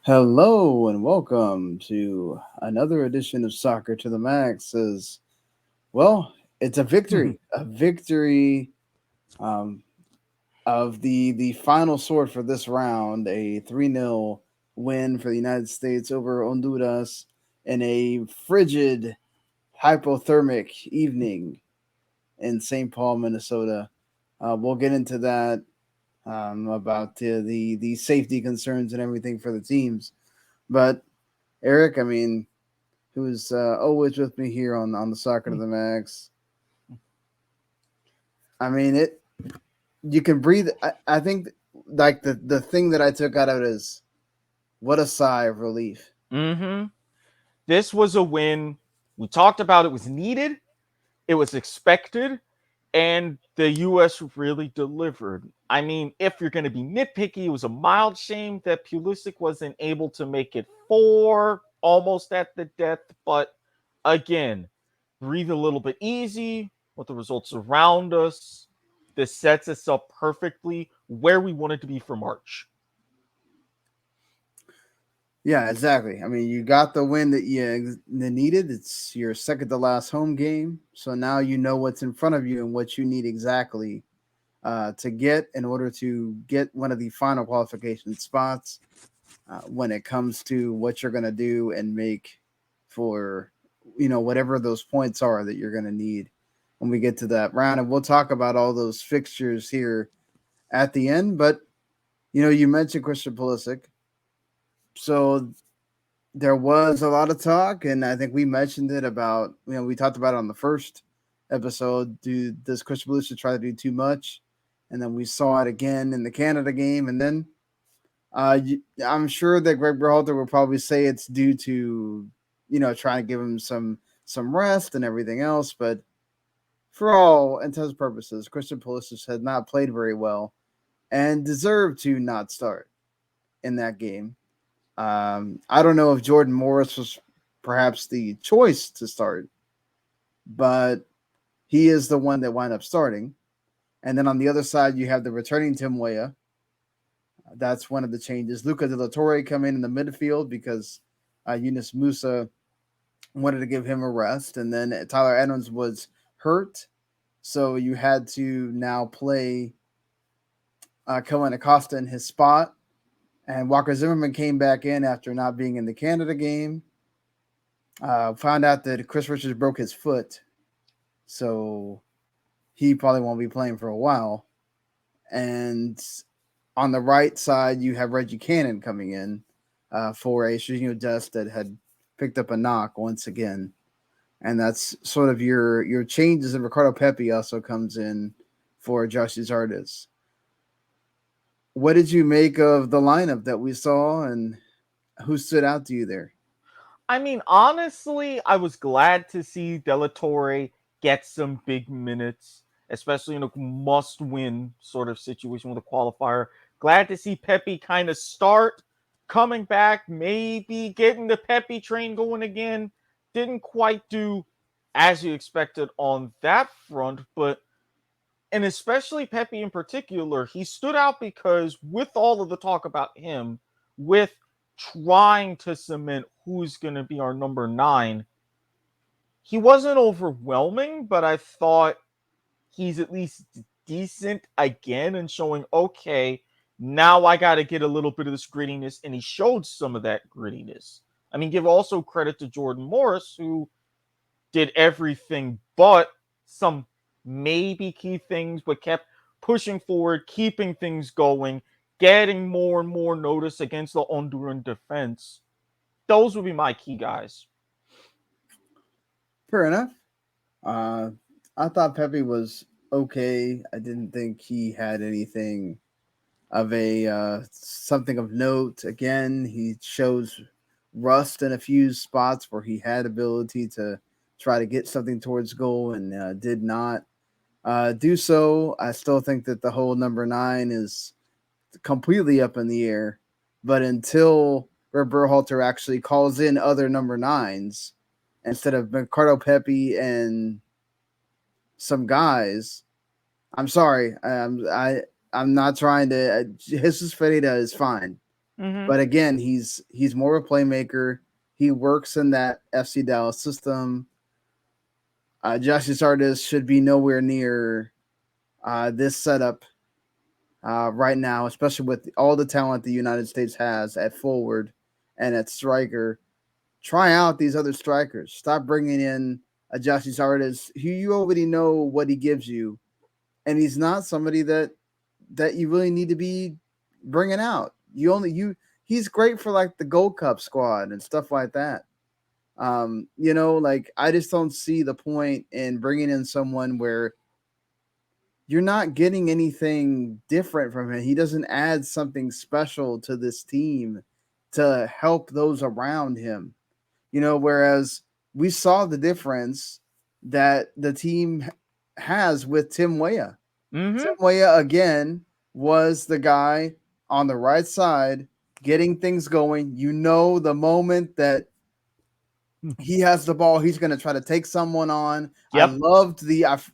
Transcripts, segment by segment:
Hello and welcome to another edition of Soccer to the Max. It's a victory um, of the final sword for this round, a 3-0 win for the United States over Honduras in a frigid, hypothermic evening in St. Paul, Minnesota. We'll get into that about the safety concerns and everything for the teams, but Eric, who's always with me here on the Soccer to the Max. I mean, it. You can breathe. I think like the thing that I took out of it is what a sigh of relief. hmm This was a win. We talked about it was needed, it was expected, and the U.S. really delivered. I mean, if you're going to be nitpicky, it was a mild shame that Pulisic wasn't able to make it four, almost at the death. But again, breathe a little bit easy with the results around us. This sets us up perfectly where we wanted to be for March. Yeah, exactly. I mean, you got the win that you needed. It's your second to last home game, so now you know what's in front of you and what you need exactly to get in order to get one of the final qualification spots when it comes to what you're going to do and make for whatever those points are that you're going to need when we get to that round. And we'll talk about all those fixtures here at the end. But you mentioned Christian Pulisic, so there was a lot of talk, and I think we mentioned it about we talked about it on the first episode. Does Christian Pulisic try to do too much? And then we saw it again in the Canada game, and then I'm sure that Greg Berhalter will probably say it's due to trying to give him some rest and everything else. But for all intents and purposes, Christian Pulisic had not played very well and deserved to not start in that game. I don't know if Jordan Morris was perhaps the choice to start, but he is the one that wound up starting. And then on the other side, you have the returning Tim Weah. That's one of the changes. Luca De La Torre come in the midfield because Yunus Musa wanted to give him a rest, and then Tyler Adams was hurt, so you had to now play Kelyn Acosta in his spot. And Walker Zimmerman came back in after not being in the Canada game. Found out that Chris Richards broke his foot, so he probably won't be playing for a while. And on the right side, you have Reggie Cannon coming in for a Serginho Dest that had picked up a knock once again. And that's sort of your changes. And Ricardo Pepi also comes in for Josh Zardes. What did you make of the lineup that we saw, and who stood out to you there? I mean, honestly, I was glad to see De La Torre get some big minutes, especially in a must-win sort of situation with a qualifier. Glad to see Pepe kind of start coming back, maybe getting the Pepe train going again. Didn't quite do as you expected on that front, but and especially Pepe in particular, he stood out because with all of the talk about him, with trying to cement who's going to be our number nine, he wasn't overwhelming, but I thought he's at least decent again and showing, okay, now I got to get a little bit of this grittiness. And he showed some of that grittiness. I mean, give also credit to Jordan Morris, who did everything but some maybe key things, but kept pushing forward, keeping things going, getting more and more notice against the Honduran defense. Those would be my key guys. Fair enough. Uh, I thought Pepe was okay. I didn't think he had anything of a something of note. Again, he shows rust in a few spots where he had ability to try to get something towards goal and did not do so. I still think that the whole number nine is completely up in the air. But until Berhalter actually calls in other number nines instead of Ricardo Pepi and some guys, I'm sorry. I'm not trying to. Jesus Ferreira is fine. Mm-hmm. But again, he's more of a playmaker. He works in that FC Dallas system. Justice Artist should be nowhere near this setup right now, especially with all the talent the United States has at forward and at striker. Try out these other strikers. Stop bringing in a Justice Artist who you already know what he gives you, and he's not somebody that you really need to be bringing out. He's great for like the Gold Cup squad and stuff like that. Like I just don't see the point in bringing in someone where you're not getting anything different from him. He doesn't add something special to this team to help those around him. Whereas we saw the difference that the team has with Tim Weah. Mm-hmm. Tim Weah again was the guy on the right side getting things going. The moment that he has the ball, he's going to try to take someone on. I Yep. loved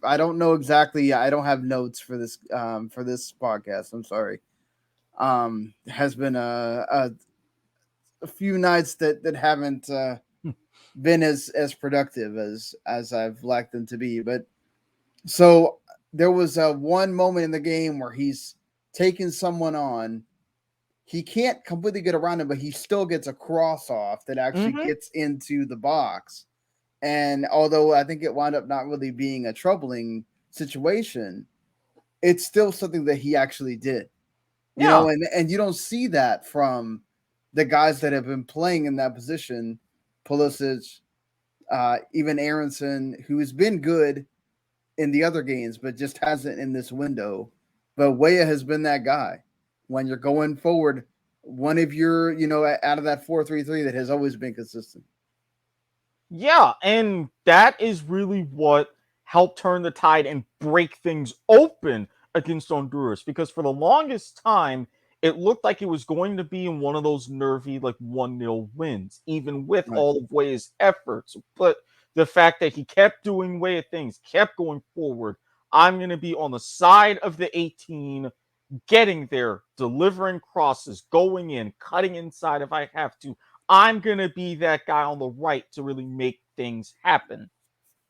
I don't know exactly. I don't have notes for this podcast. I'm sorry. Has been a few nights that haven't been as productive as I've liked them to be. But so there was one moment in the game where he's taking someone on. He can't completely get around him, but he still gets a cross off that actually Mm-hmm. gets into the box. And although I think it wound up not really being a troubling situation, it's still something that he actually did. Yeah. And you don't see that from the guys that have been playing in that position, Pulisic, even Aronson, who has been good in the other games, but just hasn't in this window. But Weah has been that guy. When you're going forward, one of your, out of that 4-3-3 that has always been consistent. Yeah, and that is really what helped turn the tide and break things open against Honduras because for the longest time, it looked like it was going to be in one of those nervy, like 1-0 wins, even with Right. all of Weah's efforts. But the fact that he kept doing Weah things, kept going forward, I'm going to be on the side of the 18, getting there, delivering crosses, going in, cutting inside if I have to. I'm going to be that guy on the right to really make things happen.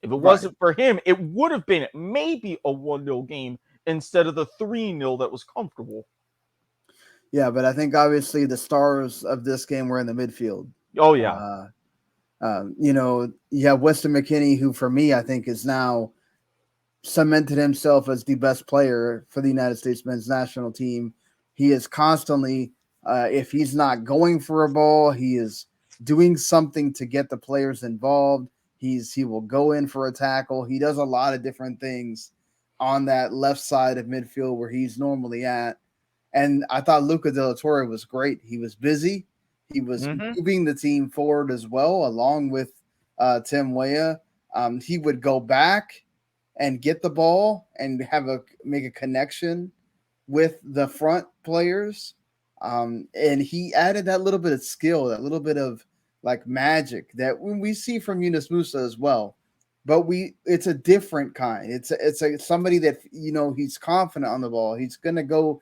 If it Right. wasn't for him, it would have been maybe a 1-0 game instead of the 3-0 that was comfortable. Yeah, but I think obviously the stars of this game were in the midfield. Oh, yeah. Uh, you have Weston McKennie, who for me, I think is now cemented himself as the best player for the United States men's national team. He is constantly, if he's not going for a ball, he is doing something to get the players involved. He will go in for a tackle. He does a lot of different things on that left side of midfield where he's normally at. And I thought Luca De La Torre was great. He was busy. He was Mm-hmm. moving the team forward as well, along with Tim Weah. He would go back and get the ball and make a connection with the front players. And he added that little bit of skill, that little bit of like magic that when we see from Yunus Musa as well. But it's a different kind. It's somebody that he's confident on the ball. He's gonna go.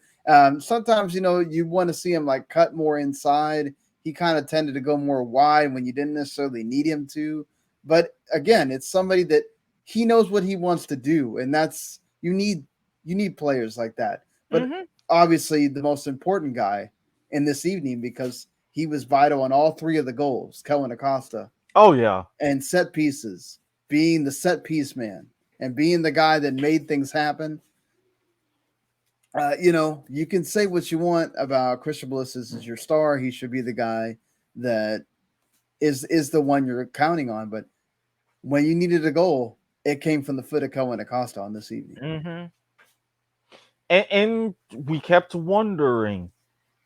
Sometimes you want to see him like cut more inside. He kind of tended to go more wide when you didn't necessarily need him to. But again, it's somebody that he knows what he wants to do, and that's you need players like that. But Mm-hmm. obviously, the most important guy in this evening because he was vital on all three of the goals, Kelyn Acosta, Oh, yeah. and set pieces, being the set piece man and being the guy that made things happen. You can say what you want about Christian Pulisic as your star. He should be the guy that is the one you're counting on. But when you needed a goal, it came from the foot of Kelyn Acosta on this evening. Mm-hmm. And we kept wondering,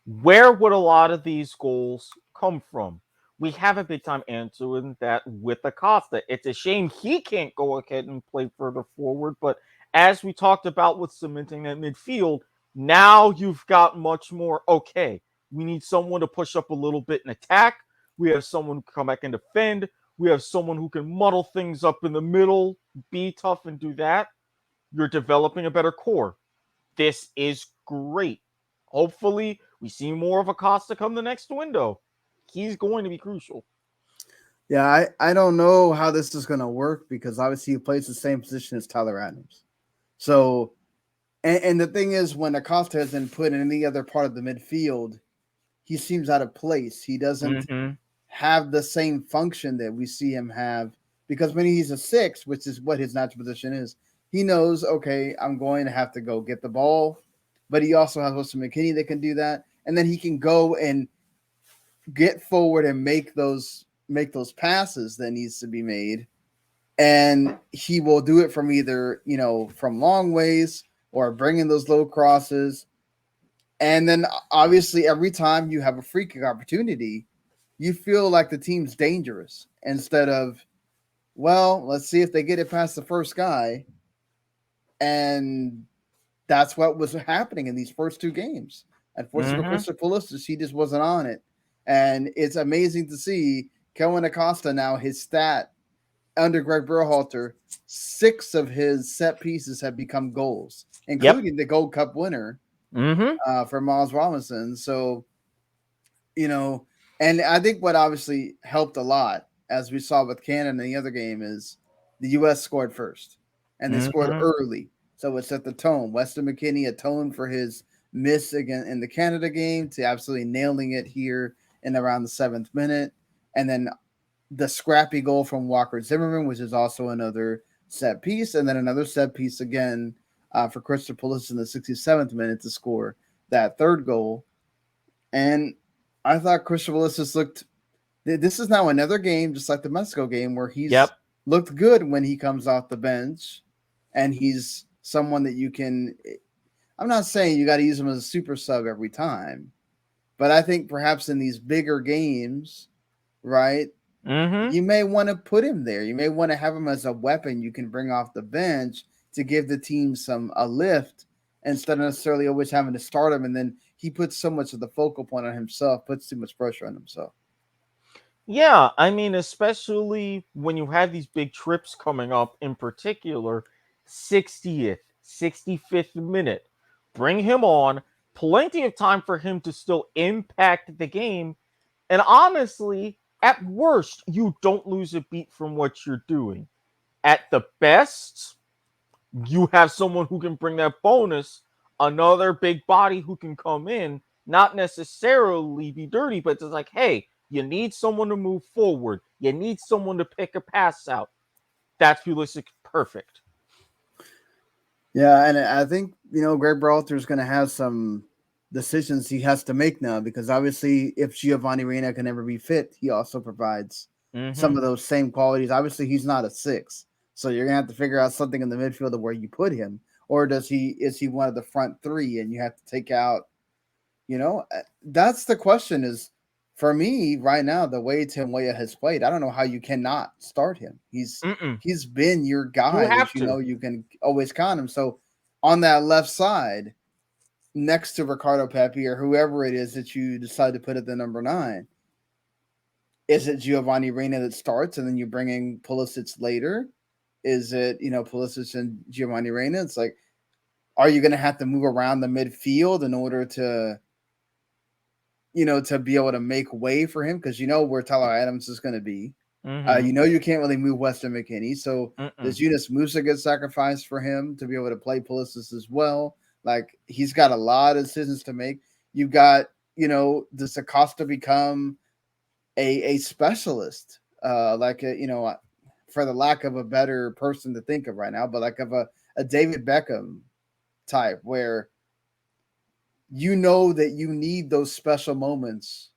where would a lot of these goals come from? We have a big time answer in that with Acosta. It's a shame he can't go ahead and play further forward, but as we talked about with cementing that midfield, now you've got much more. Okay, we need someone to push up a little bit in attack. We have someone who can come back and defend. We have someone who can muddle things up in the middle, be tough and do that. You're developing a better core. This is great. Hopefully, We see more of Acosta come the next window. He's going to be crucial. Yeah, I don't know how this is going to work because obviously he plays the same position as Tyler Adams. So, and the thing is, when Acosta has been put in any other part of the midfield, he seems out of place. He doesn't have the same function that we see him have because when he's a 6, which is what his natural position is, he knows, okay, I'm going to have to go get the ball, but he also has Weston McKennie that can do that, and then he can go and get forward and make those passes that needs to be made, and he will do it from either from long ways or bringing those low crosses. And then obviously every time you have a free kick opportunity, you feel like the team's dangerous instead of, well, let's see if they get it past the first guy. And that's what was happening in these first 2 games. Unfortunately for Crystal Pulisic, he just wasn't on it. And it's amazing to see Kelyn Acosta now, his stat under Greg Berhalter, 6 of his set pieces have become goals, including the Gold Cup winner for Miles Robinson. So, and I think what obviously helped a lot, as we saw with Canada in the other game, is the U.S. scored first, and they scored early. So it set the tone. Weston McKennie atoned for his miss again in the Canada game to absolutely nailing it here in around the 7th minute. And then the scrappy goal from Walker Zimmerman, which is also another set piece, and then another set piece again for Crystal Pulisic in the 67th minute to score that 3rd goal. And I thought Crystal Pulisic looked. This is now another game, just like the Mexico game, where he's looked good when he comes off the bench, and he's someone that you can. I'm not saying you got to use him as a super sub every time, but I think perhaps in these bigger games, right, you may want to put him there. You may want to have him as a weapon you can bring off the bench to give the team a lift instead of necessarily always having to start him. And then he puts so much of the focal point on himself, puts too much pressure on himself. Yeah, I mean, especially when you have these big trips coming up, in particular, 60th, 65th minute. Bring him on. Plenty of time for him to still impact the game. And honestly, at worst, you don't lose a beat from what you're doing. At the best, you have someone who can bring that bonus, another big body who can come in, not necessarily be dirty, but it's like, hey, you need someone to move forward. You need someone to pick a pass out. That's Pulisic perfect. Yeah, and I think, Greg Berhalter is going to have some decisions he has to make now because obviously if Giovanni Reina can never be fit, he also provides some of those same qualities. Obviously, he's not a 6. So you're going to have to figure out something in the midfield of where you put him. Or is he one of the front 3 and you have to take out, that's the question is, for me right now, the way Tim Weah has played, I don't know how you cannot start him. He's been your guy that you can always count him. So on that left side, next to Ricardo Pepi or whoever it is that you decide to put at the number 9, is it Giovanni Reina that starts and then you bring in Pulisic later? Is it, Pulisic and Giovanni Reina? It's like, are you going to have to move around the midfield in order to be able to make way for him? Because where Tyler Adams is going to be. You can't really move Weston McKennie. So does Yunus Musa get sacrificed for him to be able to play Pulisic as well? Like, he's got a lot of decisions to make. You've got, does Acosta become a specialist? For the lack of a better person to think of right now, but like of a David Beckham type where that you need those special moments.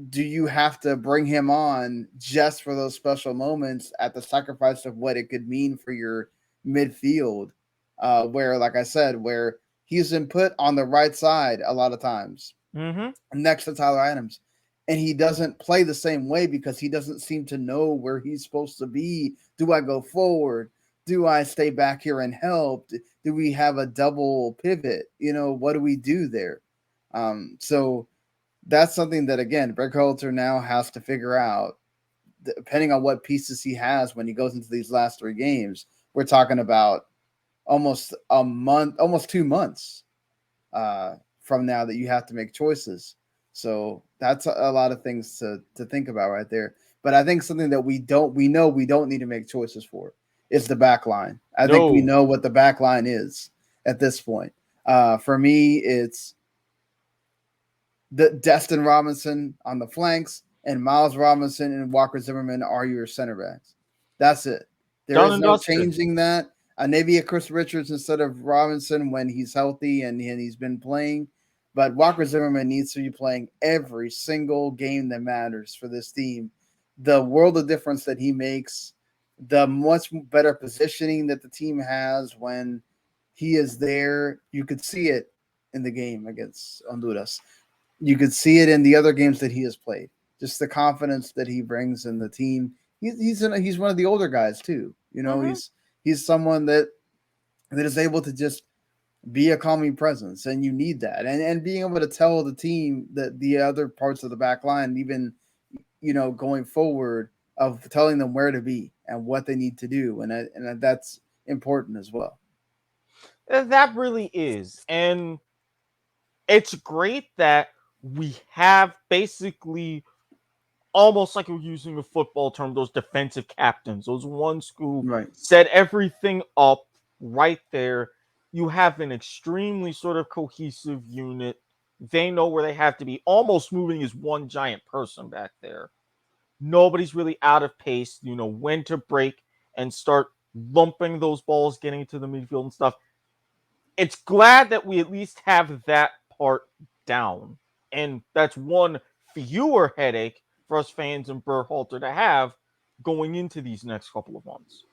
Do you have to bring him on just for those special moments at the sacrifice of what it could mean for your midfield? Where, like I said, where he's been put on the right side a lot of times next to Tyler Adams, and he doesn't play the same way because he doesn't seem to know where he's supposed to be. Do I go forward? Do I stay back here and help? Do we have a double pivot? What do we do there? So that's something that, again, Greg Berhalter now has to figure out, depending on what pieces he has when he goes into these last 3 games. We're talking about almost a month, almost 2 months from now that you have to make choices. So that's a lot of things to think about right there. But I think something that we know we don't need to make choices for is the back line. I think we No. know what the back line is at this point. For me, it's the Destin Robinson on the flanks and Miles Robinson and Walker Zimmerman are your center backs. That's it. There Done is and no dusted. changing that. Maybe a Chris Richards instead of Robinson when he's healthy and he's been playing. But Walker Zimmerman needs to be playing every single game that matters for this team. The world of difference that he makes, the much better positioning that the team has when he is there, you could see it in the game against Honduras. You could see it in the other games that he has played. Just the confidence that he brings in the team. He's one of the older guys too. You know, Mm-hmm. he's someone that is able to just be a calming presence, and you need that. And being able to tell the team that the other parts of the back line, even going forward, of telling them where to be and what they need to do, and that's important as well. That really is. And it's great that we have basically almost like we're using a football term, those defensive captains, those ones who Right. set everything up right there. You have an extremely sort of cohesive unit. They know where they have to be, almost moving as one giant person back there. Nobody's really out of pace, when to break and start lumping those balls, getting to the midfield and stuff. It's glad that we at least have that part down. And that's one fewer headache for us fans in Berhalter to have going into these next couple of months.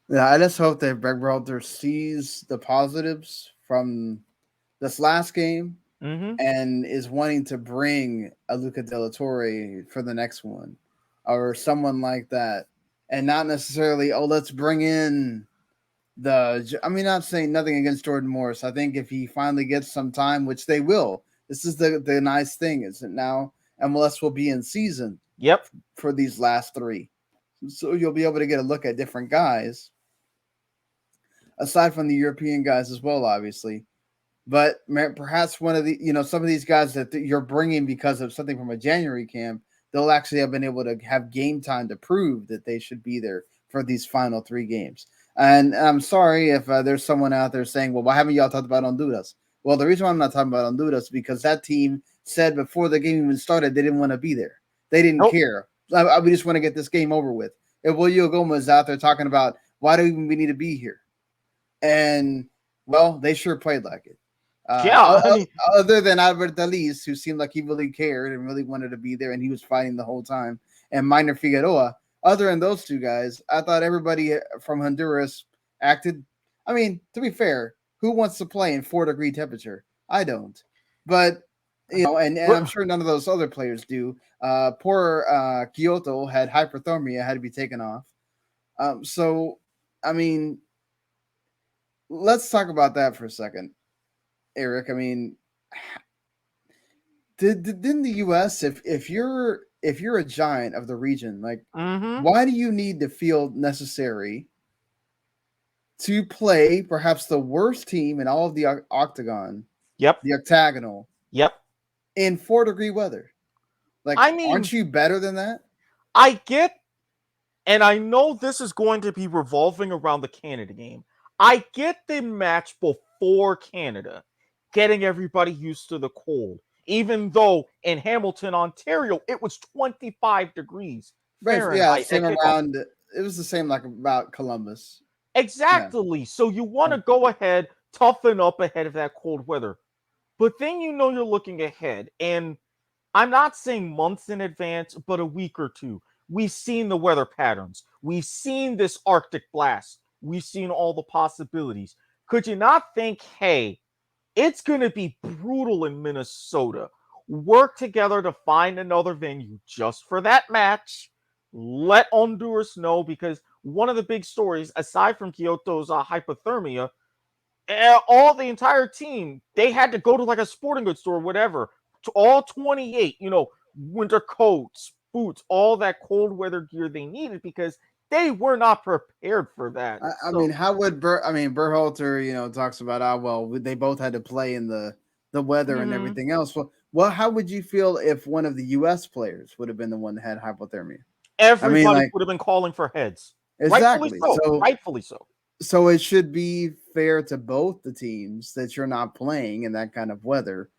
Yeah, I just hope that Greg Berhalter sees the positives from this last game Mm-hmm. and is wanting to bring a Luca De La Torre for the next one, or someone like that, and not necessarily, oh, let's bring in not saying nothing against Jordan Morris. I think if he finally gets some time, which they will, this is the nice thing, is that now MLS will be in season Yep. for these last three, so you'll be able to get a look at different guys aside from the European guys as well, obviously. But perhaps one of the, some of these guys that you're bringing because of something from a January camp, they'll actually have been able to have game time to prove that they should be there for these final three games. And I'm sorry if there's someone out there saying, well, why haven't y'all talked about Honduras? Well, the reason why I'm not talking about Honduras is because that team said before the game even started they didn't want to be there. They didn't Nope. care. We just want to get this game over with. If William Gomez is out there talking about why do we need to be here? And, well, they sure played like it. Yeah. I mean, Other than Albert Dalis, who seemed like he really cared and really wanted to be there, and he was fighting the whole time, and Minor Figueroa, other than those two guys, I thought everybody from Honduras acted. I mean, to be fair, who wants to play in 4-degree temperature? I don't. But, and I'm sure none of those other players do. Poor Kyoto had hyperthermia, had to be taken off. So, I mean, let's talk about that for a second, Eric. I mean, didn't the U.S. if you're a giant of the region, like, mm-hmm. why do you need to feel necessary to play perhaps the worst team in all of the octagon, Yep. the octagonal, Yep. in 4-degree weather? Like, I mean, aren't you better than that? I get, and I know this is going to be revolving around the Canada game. I get the match before Canada, getting everybody used to the cold. Even though in Hamilton, Ontario, it was 25 degrees Right? Yeah, Fahrenheit same at kickoff. around. It was the same like about Columbus. Yeah. Exactly. So you want to go ahead, toughen up ahead of that cold weather. But then you're looking ahead. And I'm not saying months in advance, but a week or two. We've seen the weather patterns. We've seen this Arctic blast. We've seen all the possibilities. Could you not think, hey, it's going to be brutal in Minnesota? Work together to find another venue just for that match. Let Honduras know, because one of the big stories, aside from Kyoto's hypothermia, all the entire team, they had to go to like a sporting goods store or whatever, to all 28, winter coats, boots, all that cold weather gear they needed, because they were not prepared for that. I So mean, how would Berhalter, talks about how well they both had to play in the the weather and Mm-hmm. everything else. Well, how would you feel if one of the U.S. players would have been the one that had hypothermia? I mean, Everybody like, would have been calling for heads. Rightfully exactly. so. Rightfully so. So it should be fair to both the teams that you're not playing in that kind of weather.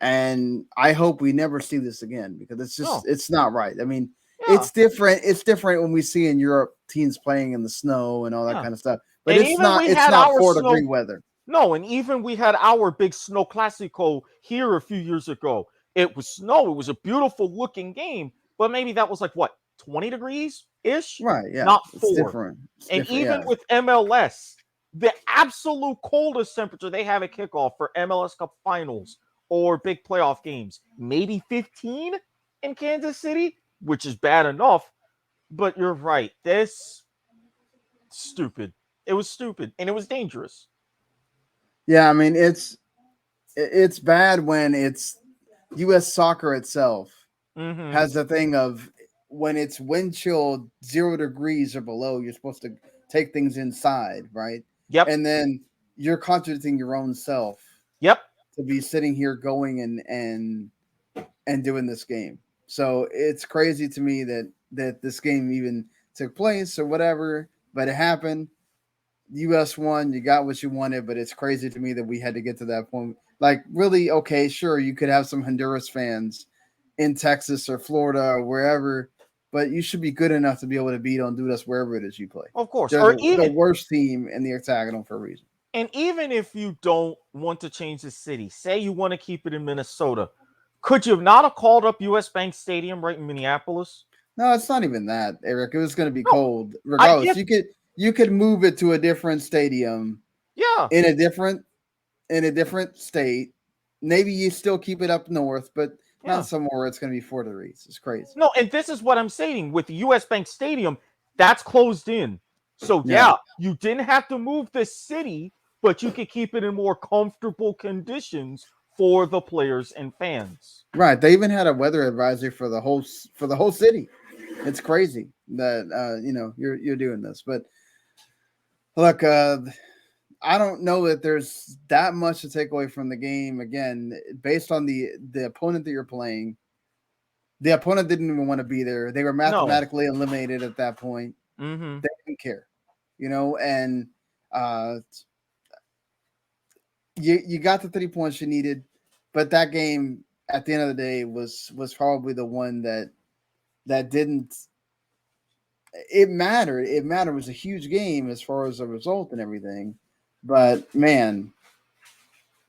And I hope we never see this again because No. it's not right. I mean, Yeah. it's different. It's different when we see in Europe teams playing in the snow and all that Yeah. kind of stuff. But And even we it's had not our 4-degree snow. weather. No, and even we had our big snow classico here a few years ago. It was snow. It was a beautiful looking game, but maybe that was like what, 20 degrees ish, Right. Yeah. not It's 4. different. It's And different. even Yeah. with MLS, the absolute coldest temperature they have at kickoff for MLS Cup finals or big playoff games, maybe 15 in Kansas City, which is bad enough. But you're right. This stupid. It was stupid and it was dangerous. Yeah. I mean, it's bad when it's U.S. soccer itself Mm-hmm. has the thing of when it's wind chill 0 degrees or below, you're supposed to take things inside, right? Yep. And then you're contradicting your own self Yep. to be sitting here going and doing this game. So it's crazy to me that this game even took place or whatever, but it happened. US won, you got what you wanted, but it's crazy to me that we had to get to that point. Like, really, okay, sure, you could have some Honduras fans in Texas or Florida or wherever, but you should be good enough to be able to beat Honduras wherever it is you play. Of course. They're Or the even worst team in the octagonal for a reason. and even if you don't want to change the city, say you want to keep it in Minnesota, could you not have called up US Bank Stadium right in Minneapolis? No, it's not even that, Eric. It was going to be No, cold I regardless. get You could move it to a different stadium yeah. in a different state. Maybe you still keep it up north, but Yeah. not somewhere where it's going to be 4 degrees. It's crazy. No, and this is what I'm saying with the US Bank Stadium, that's closed in. So Yeah. yeah, you didn't have to move the city, but you could keep it in more comfortable conditions for the players and fans. Right. They even had a weather advisory for the whole city. It's crazy that you're doing this. But look, I don't know that there's that much to take away from the game. Again, based on the opponent that you're playing, the opponent didn't even want to be there. They were No. mathematically eliminated at that point. Mm-hmm. They didn't care, and uh, you got the 3 points you needed, but that game at the end of the day was probably the one that didn't. It mattered. It mattered. It was a huge game as far as the result and everything, but man,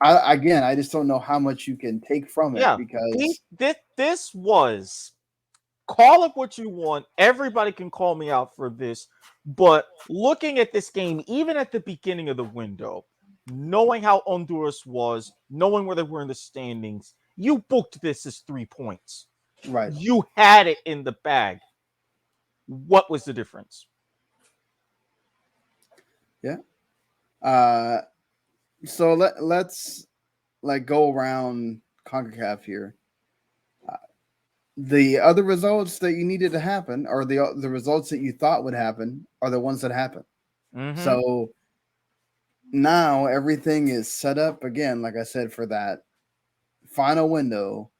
I just don't know how much you can take from it Yeah. because This was, call it what you want. Everybody can call me out for this. But looking at this game, even at the beginning of the window, knowing how Honduras was, knowing where they were in the standings, you booked this as 3 points. right, You had it in the bag. What was the difference? yeah. So let's like go around CONCACAF here. The other results that you needed to happen, or the results that you thought would happen, are the ones that happen. Mm-hmm. So now everything is set up again, like I said, for that final window.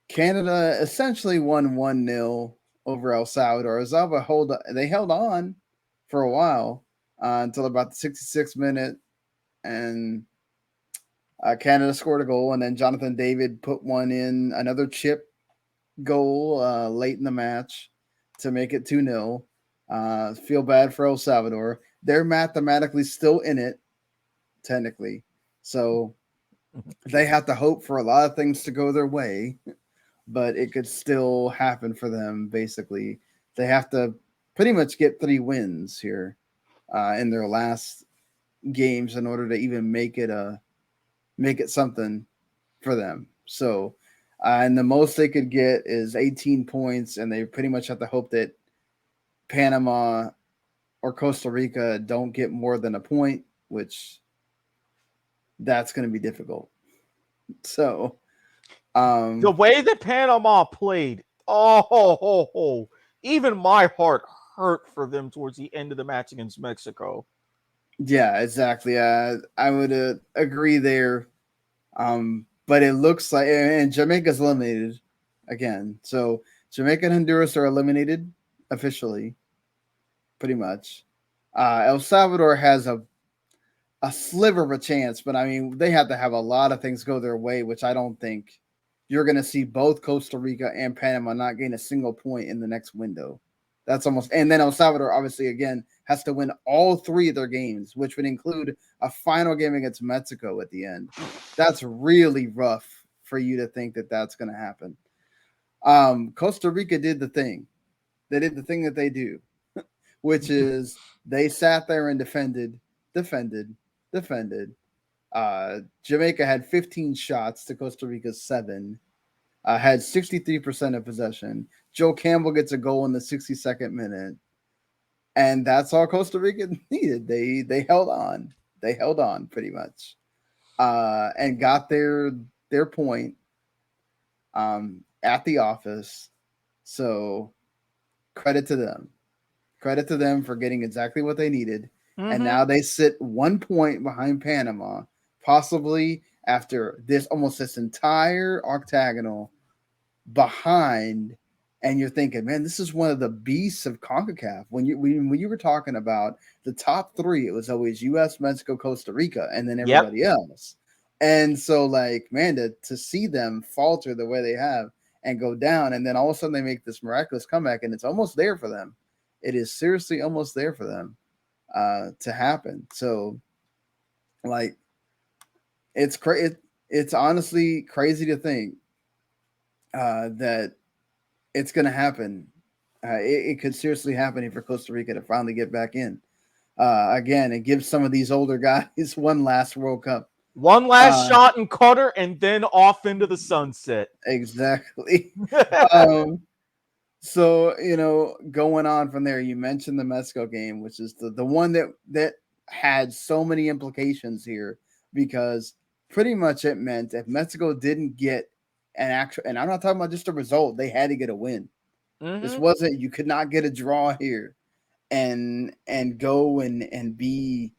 Canada essentially won 1-0 over El Salvador. They held on for a while until about the 66th minute, and Canada scored a goal, and then Jonathan David put one in, another chip goal late in the match to make it 2-0. Feel bad for El Salvador. They're mathematically still in it, technically. So they have to hope for a lot of things to go their way, but it could still happen for them, basically. They have to pretty much get 3 wins here in their last games in order to even make it something for them. So and the most they could get is 18 points, and they pretty much have to hope that Panama or Costa Rica don't get more than a point, which that's going to be difficult. So, The way that Panama played, even my heart hurt for them towards the end of the match against Mexico. yeah, exactly. I would agree there. But it looks like, and Jamaica's eliminated again. So Jamaica and Honduras are eliminated officially, pretty much. El Salvador has a sliver of a chance, but I mean, they have to have a lot of things go their way, which I don't think you're going to see both Costa Rica and Panama not gain a single point in the next window. That's almost, and then El Salvador obviously again has to win all three of their games, which would include a final game against Mexico at the end. That's really rough for you to think that that's going to happen. Costa Rica did the thing. They did the thing that they do, which is they sat there and defended. Jamaica had 15 shots to Costa Rica's 7. Had 63% of possession. Joe Campbell gets a goal in the 62nd minute, and that's all Costa Rica needed. They held on. They held on pretty much, and got their point at the office. So credit to them. Credit to them for getting exactly what they needed. Mm-hmm. And now they sit 1 point behind Panama, possibly after this entire octagonal behind. And you're thinking, man, this is one of the beasts of CONCACAF. When you were talking about the top 3, it was always US, Mexico, Costa Rica, and then everybody else. And so, like, man, to see them falter the way they have and go down, and then all of a sudden they make this miraculous comeback, and it's almost there for them. It is seriously almost there for them to happen. So, like, it's honestly crazy to think that it's going to happen. It could seriously happen for Costa Rica to finally get back in. Again, it gives some of these older guys one last World Cup. One last shot in Qatar and then off into the sunset. Exactly. So, going on from there, you mentioned the Mexico game, which is the one that had so many implications here, because pretty much it meant if Mexico didn't get an actual, and I'm not talking about just a result, they had to get a win. Mm-hmm. This wasn't, you could not get a draw here and go and be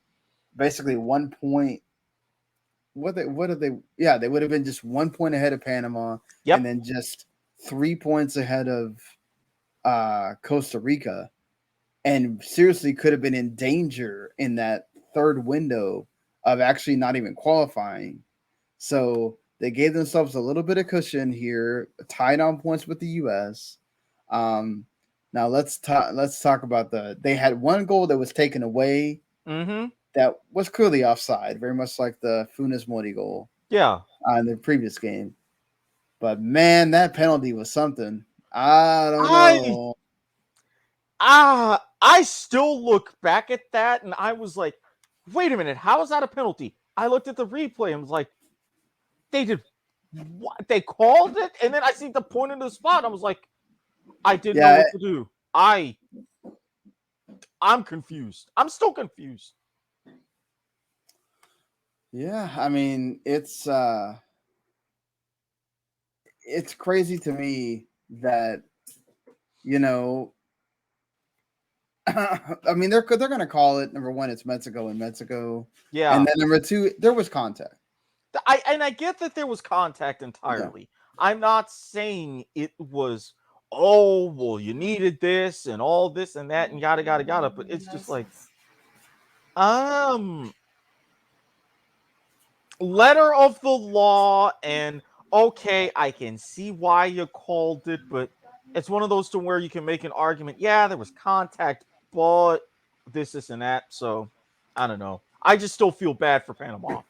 basically 1 point. They would have been just 1 point ahead of Panama, and then just 3 points ahead of Costa Rica, and seriously could have been in danger in that third window of actually not even qualifying. So they gave themselves a little bit of cushion here, tied on points with the US. Now let's talk about they had one goal that was taken away. Mm-hmm. That was clearly offside, very much like the Funes Mori goal. Yeah. In the previous game. But man, that penalty was something. I don't know. I still look back at that and I was like, wait a minute, how is that a penalty? I looked at the replay and was like, they did what? They called it? And then I see the point in the spot. And I was like, I didn't know what to do. I'm confused. I'm still confused. Yeah, I mean, it's crazy to me that, I mean, they're going to call it, number one, it's Mexico and Mexico. Yeah. And then number 2, there was contact. I get that there was contact entirely. Yeah. I'm not saying it was, oh, well, you needed this and all this and that and yada, yada, yada. But it's just like, letter of the law, and okay, I can see why you called it, but it's one of those to where you can make an argument. Yeah, there was contact, but this and that. So I don't know. I just still feel bad for Panama.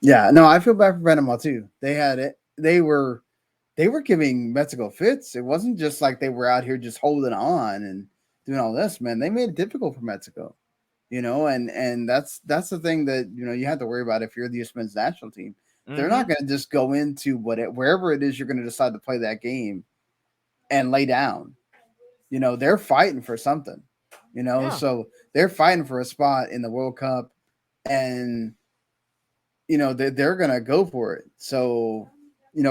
Yeah, no, I feel bad for Panama too. They had it. They were giving Mexico fits. It wasn't just like they were out here just holding on and doing all this, man. They made it difficult for Mexico. And that's the thing that you have to worry about if you're the U.S. men's national team. Mm-hmm. They're not going to just go into wherever it is you're going to decide to play that game and lay down. They're fighting for something. So they're fighting for a spot in the World Cup, and they're going to go for it. So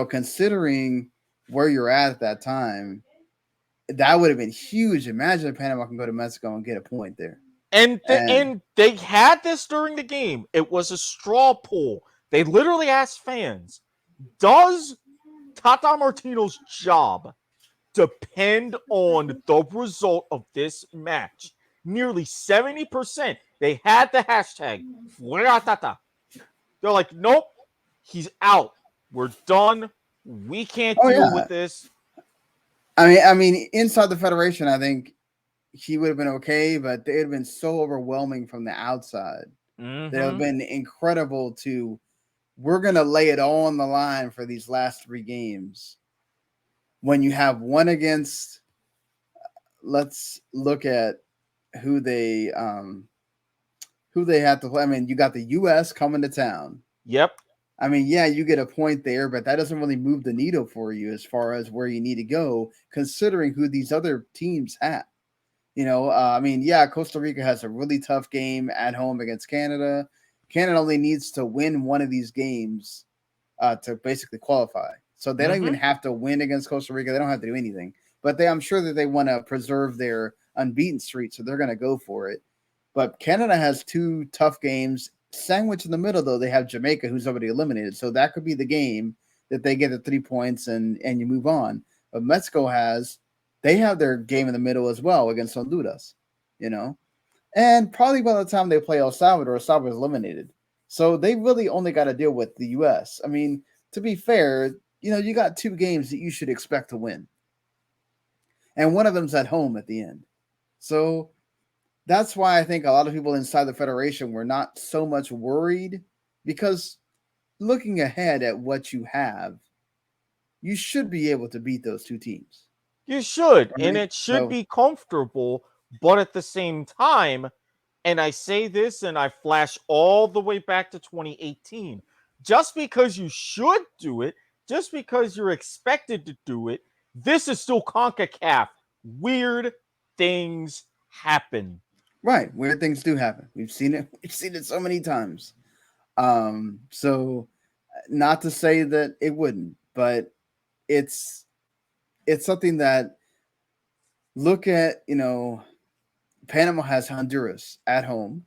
considering where you're at that time, that would have been huge. Imagine if Panama can go to Mexico and get a point there. And they had this during the game. It was a straw poll. They literally asked fans, does Tata Martino's job depend on the result of this match? Nearly 70%. They had the hashtag Fuera Tata. They're like, nope, he's out. We're done. We can't Oh deal yeah. with this. I mean, inside the federation, I think he would have been okay, but they had been so overwhelming from the outside that it would have been incredible to. We're gonna lay it all on the line for these last 3 games. When you have one against, let's look at who they have to play. I mean, you got the U.S. coming to town. Yep. I mean, yeah, you get a point there, but that doesn't really move the needle for you as far as where you need to go, considering who these other teams have. I mean, yeah, Costa Rica has a really tough game at home against Canada. Canada only needs to win one of these games to basically qualify. So they don't even have to win against Costa Rica. They don't have to do anything. But I'm sure that they want to preserve their unbeaten streak, so they're going to go for it. But Canada has 2 tough games. Sandwich in the middle, though, they have Jamaica, who's already eliminated. So that could be the game that they get the 3 points and you move on. But Mexico they have their game in the middle as well against Honduras, And probably by the time they play El Salvador is eliminated. So they really only got to deal with the U.S. I mean, to be fair, you got 2 games that you should expect to win. And one of them's at home at the end. So that's why I think a lot of people inside the federation were not so much worried, because looking ahead at what you have, you should be able to beat those 2 teams. You should, Right? and it should be comfortable, but at the same time, and I say this and I flash all the way back to 2018, just because you should do it, just because you're expected to do it, this is still CONCACAF. Weird things happen. Right. Weird things do happen. We've seen it. We've seen it so many times. So not to say that it wouldn't, but it's something that, look at, Panama has Honduras at home,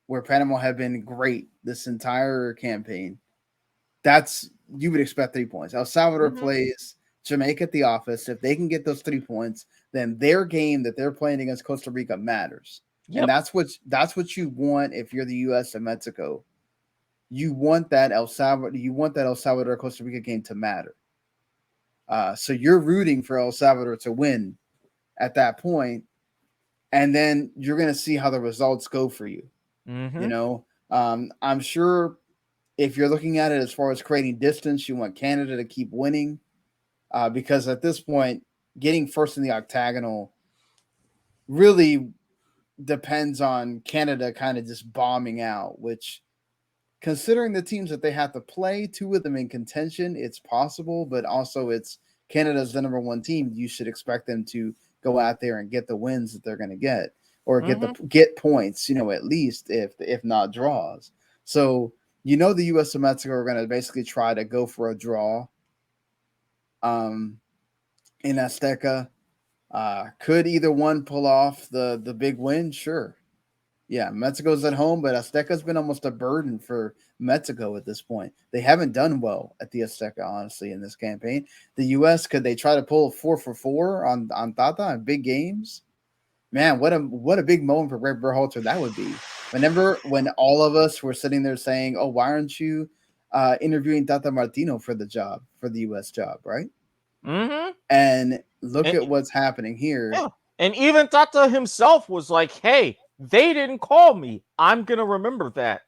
where Panama have been great this entire campaign. You would expect 3 points. El Salvador plays Jamaica at the office. If they can get those 3 points, then their game that they're playing against Costa Rica matters. Yep. And that's what you want if you're the U.S. and Mexico. You want that El Salvador Costa Rica game to matter. So you're rooting for El Salvador to win at that point, and then you're going to see how the results go for you. I'm sure if you're looking at it as far as creating distance, you want Canada to keep winning, because at this point, getting first in the octagonal really depends on Canada kind of just bombing out, which, considering the teams that they have to play, 2 of them in contention, it's possible, but also it's Canada's the number 1 team. You should expect them to go out there and get the wins that they're going to get, or get points, at least if not draws. So, the U.S. and Mexico are going to basically try to go for a draw in Azteca. Could either one pull off the big win? Sure. Yeah, Mexico's at home, but Azteca's been almost a burden for Mexico at this point. They haven't done well at the Azteca, honestly, in this campaign. The U.S., could they try to pull 4 for 4 on Tata in big games? Man, what a big moment for Greg Berhalter that would be. When all of us were sitting there saying, "Oh, why aren't you interviewing Tata Martino for the U.S. job?" Right? And look at what's happening here. Yeah. And even Tata himself was like, "Hey, they didn't call me. I'm going to remember that."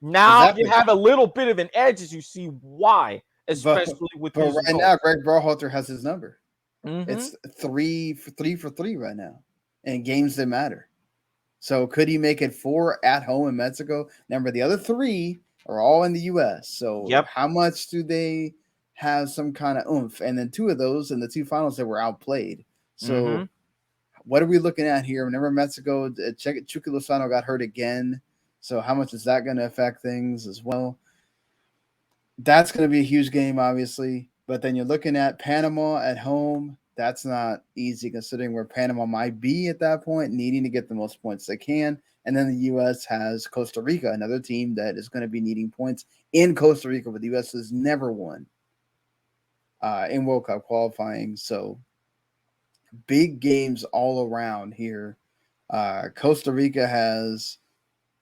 Now you have a little bit of an edge as you see why, especially with these right now, Greg Berhalter has his number. It's 3 for 3 right now in games that matter. So could he make it 4 at home in Mexico? Remember, the other 3 are all in the U.S. So how much do they have some kind of oomph? And then 2 of those in the 2 finals that were outplayed. So what are we looking at here? Remember, Mexico, Chucky Lozano got hurt again. So how much is that going to affect things as well? That's going to be a huge game, obviously. But then you're looking at Panama at home. That's not easy, considering where Panama might be at that point, needing to get the most points they can. And then the U.S. has Costa Rica, another team that is going to be needing points in Costa Rica, but the U.S. has never won in World Cup qualifying. So big games all around here. Costa Rica has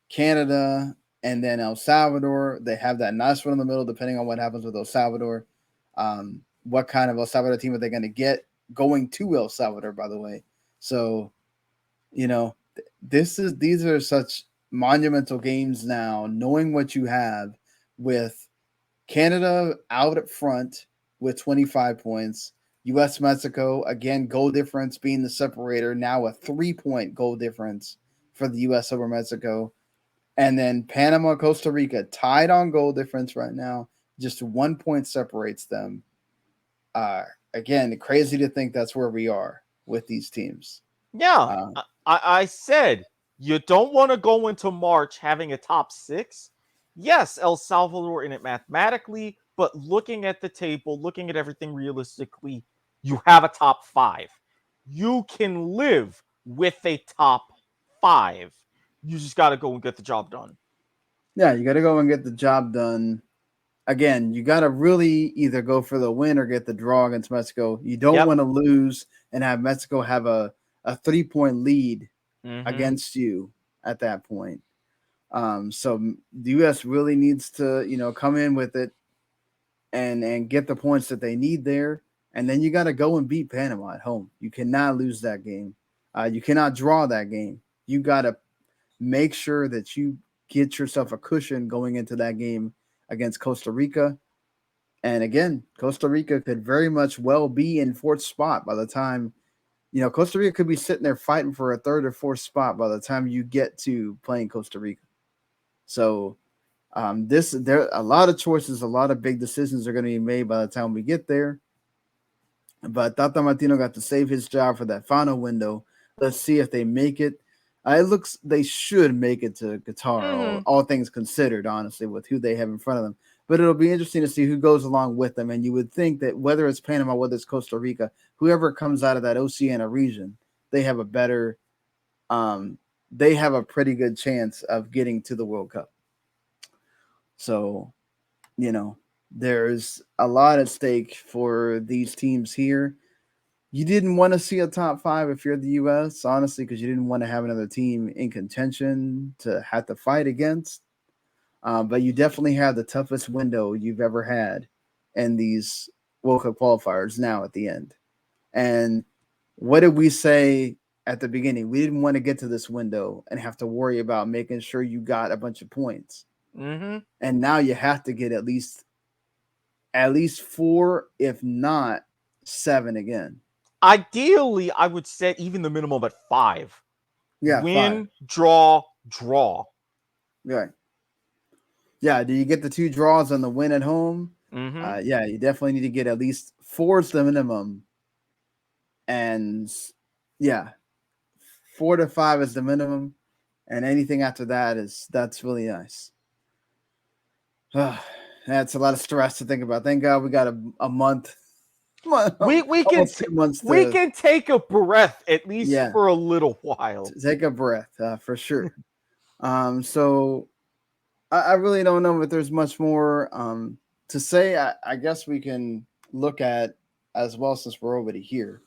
Canada and then El Salvador. They have that nice one in the middle, depending on what happens with El Salvador. What kind of El Salvador team are they going to get going to El Salvador, by the way? So, you know, these are such monumental games now, knowing what you have with Canada out at front with 25 points. US Mexico, again, goal difference being the separator, now a 3-point goal difference for the US over Mexico. And then Panama, Costa Rica tied on goal difference right now. Just 1 point separates them. Again, crazy to think that's where we are with these teams. Yeah, Uh, I said you don't want to go into March having a top 6. Yes, El Salvador in it mathematically, but looking at the table, looking at everything realistically, you have a top 5. You can live with a top 5. You just got to go and get the job done. yeah, you got to go and get the job done. Again, you got to really either go for the win or get the draw against Mexico. You don't Yep. want to lose and have Mexico have a 3-point lead Mm-hmm. against you at that point. So the U.S. really needs to, come in with it and get the points that they need there. And then you got to go and beat Panama at home. You cannot lose that game. You cannot draw that game. You got to make sure that you get yourself a cushion going into that game against Costa Rica. And again, Costa Rica could very much well be in fourth spot by the time, Costa Rica could be sitting there fighting for a third or fourth spot by the time you get to playing Costa Rica. So there a lot of choices, a lot of big decisions are going to be made by the time we get there. But Tata Martino got to save his job for that final window. Let's see if they make it. It looks they should make it to Qatar, Mm-hmm. all things considered, honestly, with who they have in front of them. But it'll be interesting to see who goes along with them. And you would think that whether it's Panama, whether it's Costa Rica, whoever comes out of that Oceania region, they have a better, they have a pretty good chance of getting to the World Cup. So, you know, there's a lot at stake for these teams here. You didn't want to see a top 5 if you're the U.S., honestly, because you didn't want to have another team in contention to have to fight against. But you definitely have the toughest window you've ever had in these World Cup qualifiers now at the end. And what did we say at the beginning? We didn't want to get to this window and have to worry about making sure you got a bunch of points. Mm-hmm. And now you have to get at least 4, if not 7 again. Ideally, I would set even the minimum at 5. Yeah, 5. Win, draw, draw. Right. Yeah. Do you get the 2 draws on the win at home? Mm-hmm. Yeah, you definitely need to get at least 4 is the minimum. And yeah, 4 to 5 is the minimum. And anything after that's really nice. That's a lot of stress to think about. Thank God we got a month, We can almost 2 months we to, can take a breath at least yeah, for a little while. take a breath for sure. So I really don't know if there's much more to say. I guess we can look at, as well, since we're already here,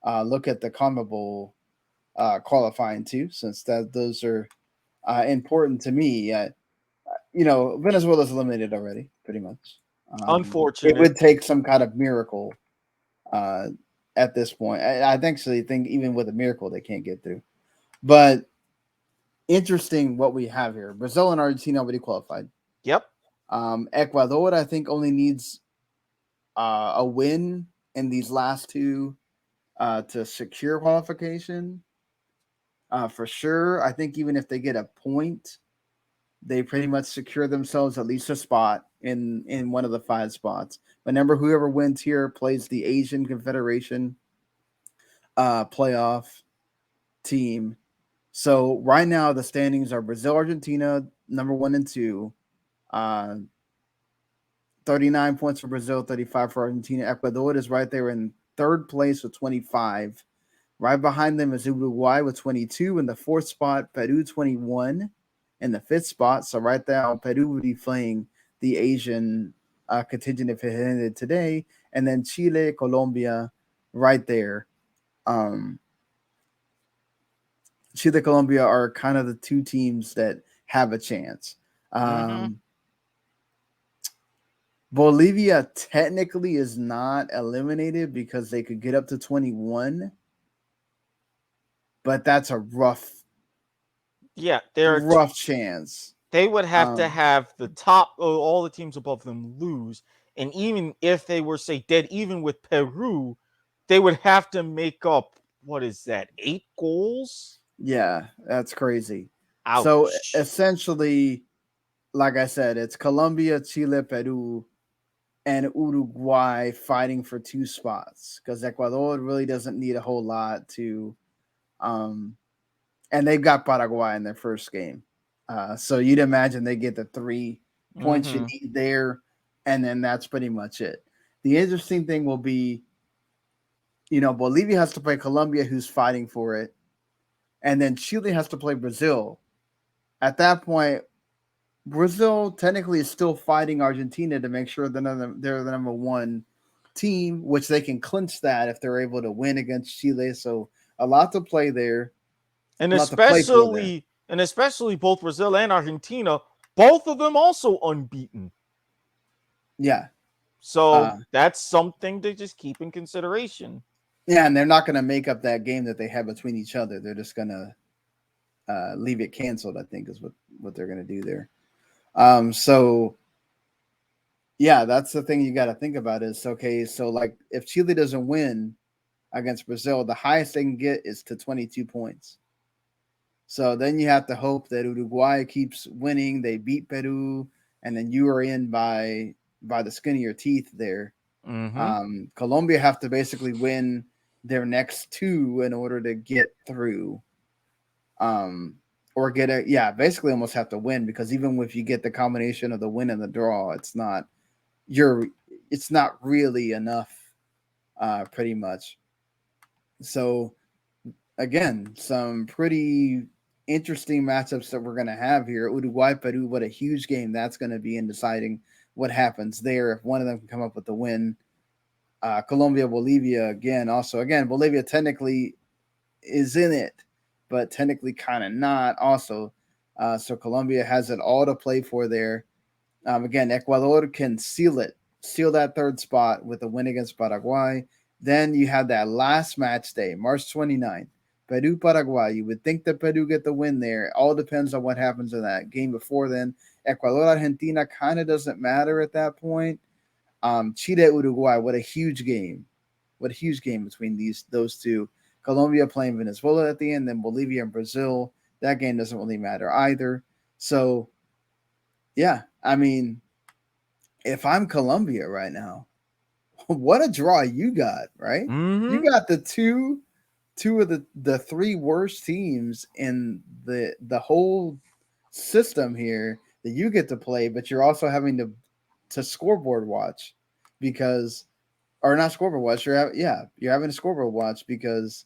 look at the CONMEBOL qualifying too, since those are important to me. Venezuela's eliminated already, pretty much. It Unfortunate. would take some kind of miracle uh, at this point. I actually think even with a miracle, they can't get through. But interesting what we have here. Brazil and Argentina already qualified. Yep. Ecuador, I think, only needs a win in these last 2 to secure qualification. For sure, I think even if they get a point, they pretty much secure themselves at least a spot in one of the 5 spots. But remember, whoever wins here plays the Asian Confederation playoff team. So right now the standings are Brazil, Argentina, number 1 and 2. 39 points for Brazil, 35 for Argentina. Ecuador is right there in 3rd place with 25. Right behind them is Uruguay with 22. In the fourth spot, Peru 21 in the fifth spot. So right now, Peru would be playing the Asian contingent if it ended today. And then Chile, Colombia right there. Um, Chile, Colombia are kind of the two teams that have a chance. Mm-hmm. Bolivia technically is not eliminated because they could get up to 21, but that's a Yeah, there are rough chance. they would have to Um, have the top all the teams above them lose, and even if they were say dead even with Peru, they would have to make up what is that 8 goals? yeah, that's crazy. So Ouch. essentially, like I said, it's Colombia, Chile, Peru, and Uruguay fighting for two spots because Ecuador really doesn't need a whole lot to um, and they've got Paraguay in their first game. So you'd imagine they get the 3 points you Mm-hmm. need there, and then that's pretty much it. The interesting thing will be, Bolivia has to play Colombia, who's fighting for it, and then Chile has to play Brazil. At that point, Brazil technically is still fighting Argentina to make sure they're the number one team, which they can clinch that if they're able to win against Chile. So a lot to play there, And a lot to play for there. especially both Brazil and Argentina, both of them also unbeaten. Yeah. So Uh, that's something to just keep in consideration. Yeah, and they're not going to make up that game that they have between each other. They're just going to leave it canceled. I think is what they're going to do there. So yeah, that's the thing you got to think about is okay. So like if Chile doesn't win against Brazil, the highest they can get is to 22 points. So then you have to hope that Uruguay keeps winning. They beat Peru, and then you are in by the skin of your teeth there. Mm-hmm. Colombia have to basically win their next two in order to get through. Um, or get a basically almost have to win because even if you get the combination of the win and the draw, you're it's not really enough, pretty much. So again, some pretty interesting matchups that we're gonna have here. Uruguay, Peru, what a huge game that's gonna be in deciding what happens there if one of them can come up with the win. Colombia, Bolivia again. Also, again, Bolivia technically is in it, but technically kind of not. Also, so Colombia has it all to play for there. Again, Ecuador can seal that third spot with a win against Paraguay. Then you have that last match day, March 29th, Peru Paraguay. You would think that Peru get the win there. It all depends on what happens in that game before then. Ecuador Argentina kind of doesn't matter at that point. Chile Uruguay, what a huge game! What a huge game between those two. Colombia playing Venezuela at the end, then Bolivia and Brazil. That game doesn't really matter either. So yeah, I mean, if I'm Colombia right now, what a draw you got, right? You Mm-hmm. got the two of the three worst teams in the whole system here that you get to play, but you're also having to scoreboard watch because or not scoreboard watch. You're having a scoreboard watch because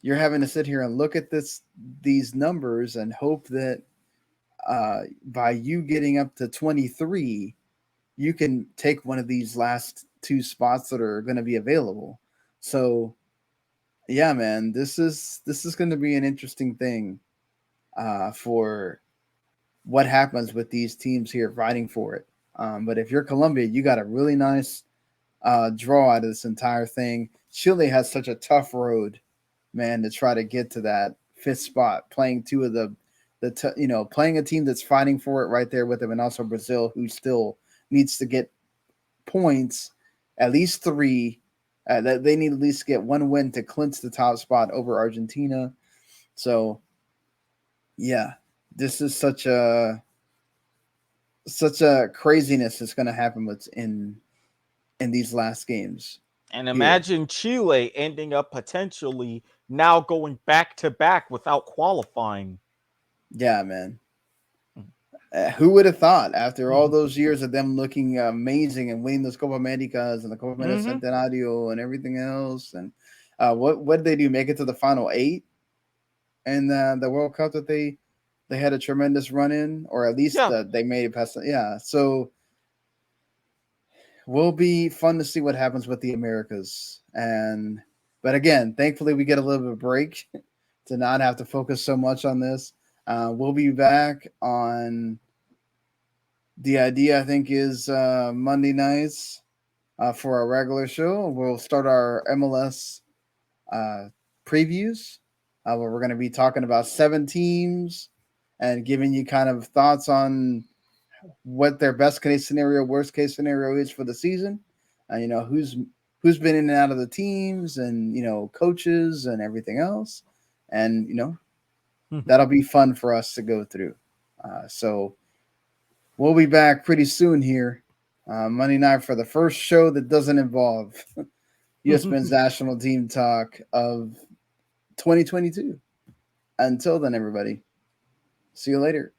you're having to sit here and look at these numbers and hope that by you getting up to 23, you can take one of these last two spots that are going to be available. So yeah, man, this is going to be an interesting thing for what happens with these teams here fighting for it. But if you're Colombia, you got a really nice draw out of this entire thing. Chile has such a tough road, man, to try to get to that fifth spot, playing two of playing a team that's fighting for it right there with them, and also Brazil, who still needs to get points, at least three. That they need at least get one win to clinch the top spot over Argentina. So yeah, this is such a craziness that's going to happen what's in these last games And here. imagine Chile ending up potentially now going back to back without qualifying. Yeah, man. Who would have thought after all those years of them looking amazing and winning those Copa Americas and the Copa America Mm-hmm. Centenario and everything else? And What did they do? Make it to the final 8 and the World Cup that they had a tremendous run in, or at least Yeah. they made it past. Yeah, so will be fun to see what happens with the Americas. And but again, thankfully we get a little bit of break to not have to focus so much on this. We'll be back on the idea. I think is Monday nights for our regular show. We'll start our MLS uh, previews, where we're going to be talking about 7 teams and giving you kind of thoughts on what their best case scenario, worst case scenario is for the season. Who's been in and out of the teams, and coaches and everything else, and that'll be fun for us to go through. So we'll be back pretty soon here, Monday night, for the first show that doesn't involve U.S. men's national team talk of 2022. Until then, everybody, see you later.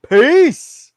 Peace.